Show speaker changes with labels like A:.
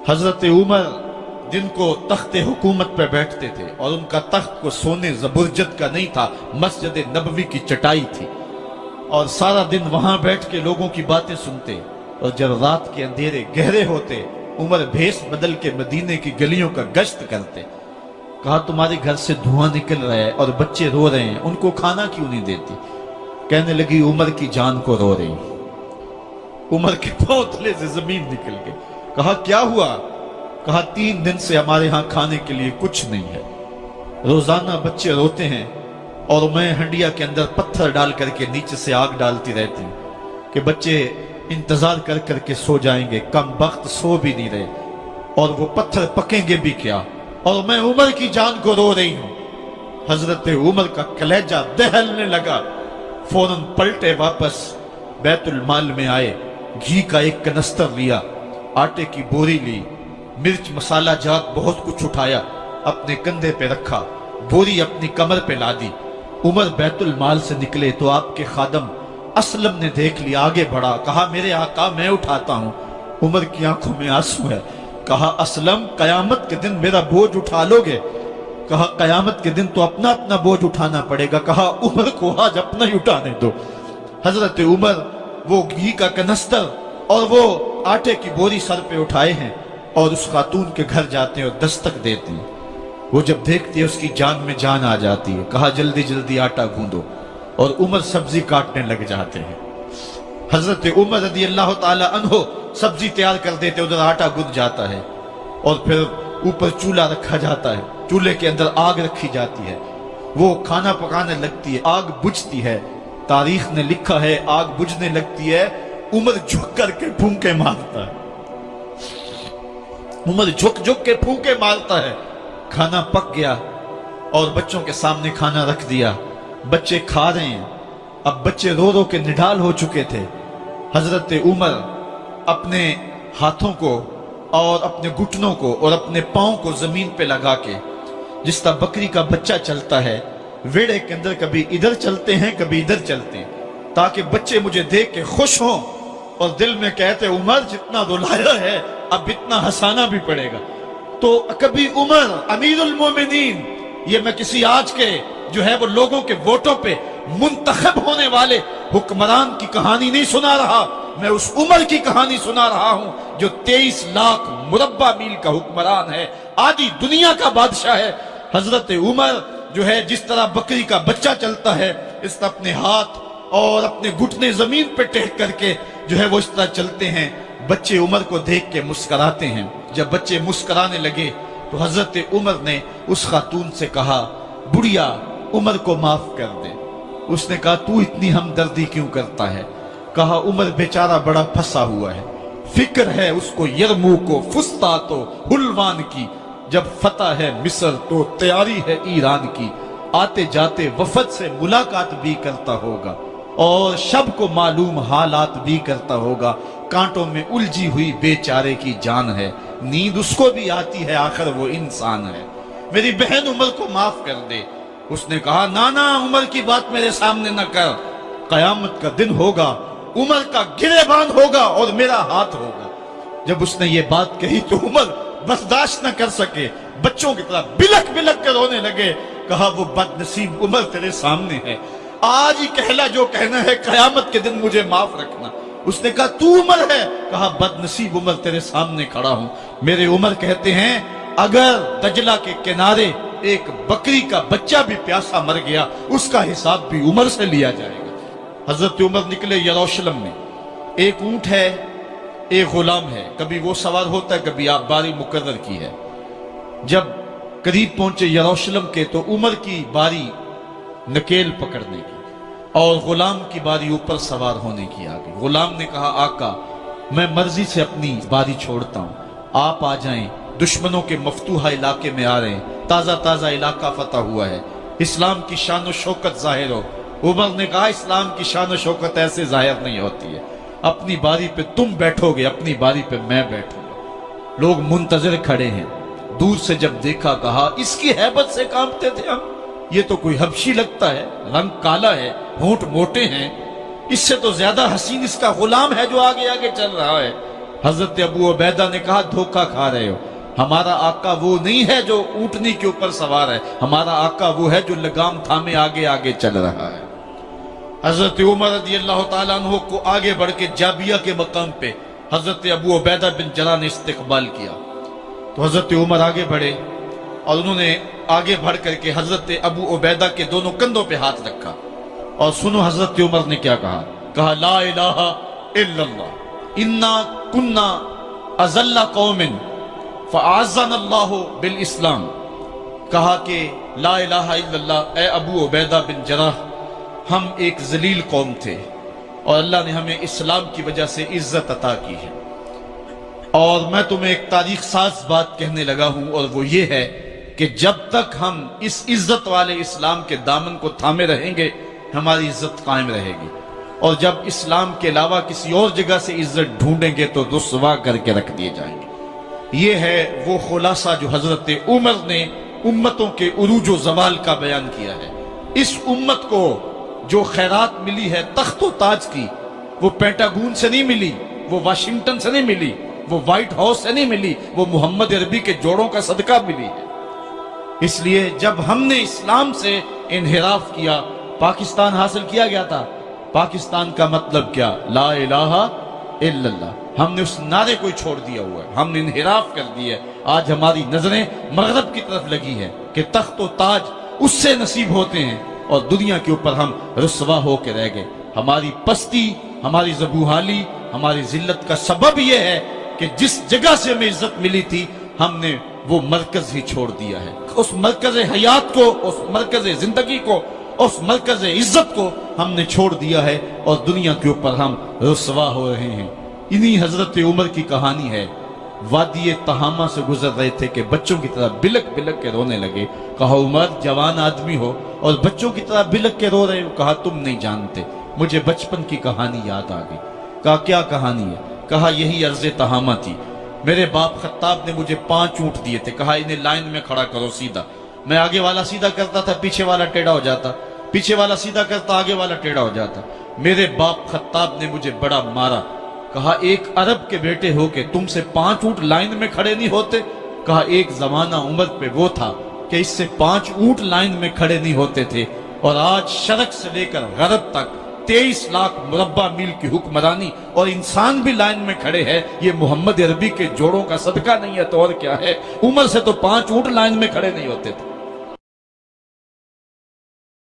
A: حضرت عمر جن کو تخت حکومت پہ بیٹھتے تھے اور ان کا تخت کو سونے زبرجد کا نہیں تھا، مسجد نبوی کی چٹائی تھی، اور سارا دن وہاں بیٹھ کے لوگوں کی باتیں سنتے، اور جب رات کے اندھیرے گہرے ہوتے عمر بھیس بدل کے مدینے کی گلیوں کا گشت کرتے۔ کہا تمہارے گھر سے دھواں نکل رہا ہے اور بچے رو رہے ہیں، ان کو کھانا کیوں نہیں دیتی؟ کہنے لگی عمر کی جان کو رو رہی۔ عمر کے پاؤں تلے سے زمین نکل گئی۔ کہا کیا ہوا؟ کہا 3 دن سے ہمارے ہاں کھانے کے لیے کچھ نہیں ہے، روزانہ بچے روتے ہیں اور میں ہنڈیا کے اندر پتھر ڈال کر کے نیچے سے آگ ڈالتی رہتی ہوں کہ بچے انتظار کر کر کے سو جائیں گے، کم وقت سو بھی نہیں رہے، اور وہ پتھر پکیں گے بھی کیا، اور میں عمر کی جان کو رو رہی ہوں۔ حضرت عمر کا کلیجہ دہلنے لگا، فوراً پلٹے، واپس بیت المال میں آئے، گھی کا ایک کنستر لیا، آٹے کی بوری لی، مرچ مسالہ جات بہت کچھ اٹھایا، اپنے کندھے پہ رکھا، بوری اپنی کمر پہ لا دی۔ عمر بیت المال سے نکلے تو آپ کے خادم اسلم نے دیکھ لیا، آگے بڑھا، کہا میرے آقا میں اٹھاتا ہوں۔ عمر کی آنکھوں میں آنسو ہے۔ کہا اسلم قیامت کے دن میرا بوجھ اٹھا لو گے؟ کہا قیامت کے دن تو اپنا اپنا بوجھ اٹھانا پڑے گا۔ کہا عمر کو آج اپنا ہی اٹھانے دو۔ حضرت عمر وہ گھی کا کنستر اور وہ آٹے کی بوری سر پہ اٹھائے ہیں اور اس خاتون کے گھر جاتے ہیں اور دستک دیتے ہیں۔ وہ جب دیکھتی ہے اس کی جان میں جان آ جاتی ہے۔ کہا جلدی جلدی آٹا گوندو، اور عمر سبزی کاٹنے لگ جاتے ہیں۔ حضرت عمر رضی اللہ تعالی عنہ سبزی تیار کر دیتے، ادھر آٹا گند جاتا ہے، اور پھر اوپر چولہا رکھا جاتا ہے، چولہے کے اندر آگ رکھی جاتی ہے، وہ کھانا پکانے لگتی ہے، آگ بجھتی ہے۔ تاریخ نے لکھا ہے آگ بجھنے لگتی ہے، عمر جھک کر کے پھونکے مارتا ہے، عمر جھک جھک کے پھونکے مارتا ہے۔ کھانا پک گیا اور بچوں کے سامنے کھانا رکھ دیا، بچے کھا رہے ہیں۔ اب بچے رو رو کے نڈال ہو چکے تھے۔ حضرت عمر اپنے ہاتھوں کو اور اپنے گھٹنوں کو اور اپنے پاؤں کو زمین پہ لگا کے، جس طرح بکری کا بچہ چلتا ہے، ویڑے کے اندر کبھی ادھر چلتے ہیں کبھی ادھر چلتے ہیں، تاکہ بچے مجھے دیکھ کے خوش ہوں اور دل میں کہتے عمر جتنا رلایا ہے اب اتنا ہنسانا بھی پڑے گا۔ تو کبھی عمر امیر المومنین، یہ میں کسی آج کے جو ہے وہ لوگوں کے ووٹوں پہ منتخب ہونے والے حکمران کی کہانی نہیں سنا رہا، میں اس عمر کی کہانی سنا رہا ہوں جو 23 لاکھ مربع میل کا حکمران ہے، آدھی دنیا کا بادشاہ ہے۔ حضرت عمر جو ہے جس طرح بکری کا بچہ چلتا ہے، اس طرح اپنے ہاتھ اور اپنے گھٹنے زمین پہ ٹیک کر کے جو ہے وہ اس طرح چلتے ہیں۔ بچے عمر کو دیکھ کے مسکراتے ہیں۔ جب بچے مسکرانے لگے تو حضرت عمر نے اس خاتون سے کہا بڑھیا عمر کو معاف کر دے۔ اس نے کہا تو اتنی ہمدردی کیوں کرتا ہے؟ کہا عمر بیچارہ بڑا پھنسا ہوا ہے، فکر ہے اس کو یرموک و فسطاط و حلوان کی، جب فتح ہے مصر تو تیاری ہے ایران کی، آتے جاتے وفد سے ملاقات بھی کرتا ہوگا اور شب کو معلوم حالات بھی کرتا ہوگا، کانٹوں میں الجھی ہوئی بیچارے کی جان ہے، نیند اس کو بھی آتی ہے، آخر وہ انسان ہے، میری بہن عمر کو معاف کر دے۔ اس نے کہا نانا عمر کی بات میرے سامنے نہ کر، قیامت کا دن ہوگا، عمر کا گریبان ہوگا اور میرا ہاتھ ہوگا۔ جب اس نے یہ بات کہی تو عمر برداشت نہ کر سکے، بچوں کی طرح بلک بلک کر رونے لگے۔ کہا وہ بد نصیب عمر تیرے سامنے ہے، آج ہی کہلا جو کہنا ہے، قیامت کے دن مجھے معاف رکھنا۔ اس نے کہا تو عمر ہے؟ کہا بد نصیب عمر تیرے سامنے کھڑا ہوں۔ میرے عمر کہتے ہیں اگر دجلہ کے کنارے ایک بکری کا بچہ بھی پیاسا مر گیا، اس کا حساب بھی عمر سے لیا جائے گا۔ حضرت عمر نکلے یروشلم میں، ایک اونٹ ہے ایک غلام ہے، کبھی وہ سوار ہوتا ہے کبھی آپ باری مقرر کی ہے۔ جب قریب پہنچے یروشلم کے تو عمر کی باری نکیل پکڑنے کی اور غلام کی باری اوپر سوار ہونے کی آ گئی۔ غلام نے کہا آقا میں مرضی سے اپنی باری چھوڑتا ہوں، آپ آ جائیں، دشمنوں کے مفتوحہ علاقے میں آ رہے ہیں، تازہ تازہ علاقہ فتح ہوا ہے، اسلام کی شان و شوکت ظاہر ہو۔ عمر نے کہا اسلام کی شان و شوکت ایسے ظاہر نہیں ہوتی ہے، اپنی باری پہ تم بیٹھو گے، اپنی باری پہ میں بیٹھوں گا۔ لوگ منتظر کھڑے ہیں، دور سے جب دیکھا کہا اس کی ہیبت سے کانپتے تھے ہم، یہ تو کوئی حبشی لگتا ہے، رنگ کالا ہے، ہونٹ موٹے ہیں، اس سے تو زیادہ حسین اس کا غلام ہے جو آگے آگے چل رہا ہے۔ حضرت ابو عبیدہ نے کہا دھوکہ کھا رہے ہو، ہمارا آقا وہ نہیں ہے جو اونٹنی کے اوپر سوار ہے، ہمارا آقا وہ ہے جو لگام تھامے آگے آگے چل رہا ہے۔ حضرت عمر رضی اللہ تعالیٰ عنہ کو آگے بڑھ کے جابیہ کے مقام پہ حضرت ابو عبیدہ بن جراح نے استقبال کیا، تو حضرت عمر آگے بڑھے اور انہوں نے آگے بڑھ کر کے حضرت ابو عبیدہ کے دونوں کندھوں پہ ہاتھ رکھا، اور سنو حضرت عمر نے کیا کہا، کہا لا الہ الا اللہ انا کنا اذل قوم فاعزنا اللہ بالاسلام۔ کہا کہ لا الہ الا اللہ، اے ابو عبیدہ بن جراح، ہم ایک ذلیل قوم تھے اور اللہ نے ہمیں اسلام کی وجہ سے عزت عطا کی ہے۔ اور میں تمہیں ایک تاریخ ساز بات کہنے لگا ہوں، اور وہ یہ ہے کہ جب تک ہم اس عزت والے اسلام کے دامن کو تھامے رہیں گے ہماری عزت قائم رہے گی، اور جب اسلام کے علاوہ کسی اور جگہ سے عزت ڈھونڈیں گے تو رسوا کر کے رکھ دیے جائیں گے۔ یہ ہے وہ خلاصہ جو حضرت عمر نے امتوں کے عروج و زوال کا بیان کیا ہے۔ اس امت کو جو خیرات ملی ہے تخت و تاج کی، وہ پینٹاگون سے نہیں ملی، وہ واشنگٹن سے نہیں ملی، وہ وائٹ ہاؤس سے نہیں ملی، وہ محمد عربی کے جوڑوں کا صدقہ ملی ہے۔ اس لیے جب ہم نے اسلام سے انحراف کیا، پاکستان حاصل کیا گیا تھا۔ پاکستان کا مطلب کیا؟ لا الہ الا اللہ۔ ہم نے اس نعرے کو چھوڑ دیا ہوا ہے، ہم نے انحراف کر دیا ہے۔ آج ہماری نظریں مغرب کی طرف لگی ہے کہ تخت و تاج اس سے نصیب ہوتے ہیں، اور دنیا کے اوپر ہم رسوا ہو کے رہ گئے۔ ہماری پستی، ہماری زبوحالی، ہماری ذلت کا سبب یہ ہے کہ جس جگہ سے ہمیں عزت ملی تھی ہم نے وہ مرکز ہی چھوڑ دیا ہے۔ اس مرکز حیات کو، اس مرکز زندگی کو، اس مرکز عزت کو ہم نے چھوڑ دیا ہے، اور دنیا کے اوپر ہم رسوا ہو رہے ہیں۔ انہی حضرت عمر کی کہانی ہے۔ وادی تہامہ سے گزر رہے تھے کہ بچوں کی طرح بلک بلک کے رونے لگے۔ کہا عمر جوان آدمی ہو اور بچوں کی طرح بلک کے رو رہے ہو؟ کہا تم نہیں جانتے، مجھے بچپن کی کہانی یاد آ گئی۔ کہا کیا کہانی ہے؟ کہا یہی عرض تہامہ تھی، میرے باپ خطاب نے مجھے 5 اونٹ دیے تھے، کہا انہیں لائن میں کھڑا کرو سیدھا۔ میں آگے والا سیدھا کرتا تھا، پیچھے والا ٹیڑھا ہو جاتا، پیچھے والا سیدھا کرتا، آگے والا ٹیڑھا ہو جاتا۔ میرے باپ خطاب نے مجھے بڑا مارا۔ کہا ایک عرب کے بیٹے ہو کہ تم سے 5 اونٹ لائن میں کھڑے نہیں ہوتے؟ کہا ایک زمانہ عمر پہ وہ تھا کہ اس سے 5 اونٹ لائن میں کھڑے نہیں ہوتے تھے، اور آج شرق سے لے کر غرب تک 23 لاکھ مربع میل کی حکمرانی اور انسان بھی لائن میں کھڑے ہیں۔ یہ محمد عربی کے جوڑوں کا صدقہ نہیں ہے تو اور کیا ہے؟ عمر سے تو 5 اونٹ لائن میں کھڑے نہیں ہوتے تھے۔